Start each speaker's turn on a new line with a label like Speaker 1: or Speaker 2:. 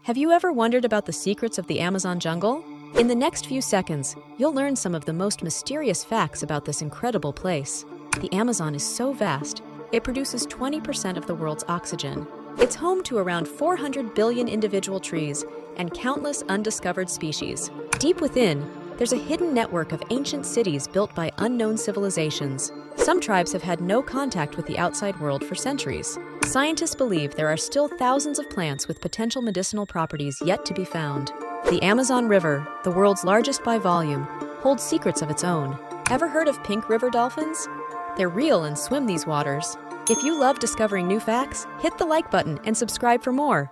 Speaker 1: Have you ever wondered about the secrets of the Amazon jungle? In the next few seconds, you'll learn some of the most mysterious facts about this incredible place. The Amazon is so vast, it produces 20% of the world's oxygen. It's home to around 400 billion individual trees and countless undiscovered species. Deep within, there's a hidden network of ancient cities built by unknown civilizations. Some tribes have had no contact with the outside world for centuries. Scientists believe there are still thousands of plants with potential medicinal properties yet to be found. The Amazon River, the world's largest by volume, holds secrets of its own. Ever heard of pink river dolphins? They're real and swim these waters. If you love discovering new facts, hit the like button and subscribe for more.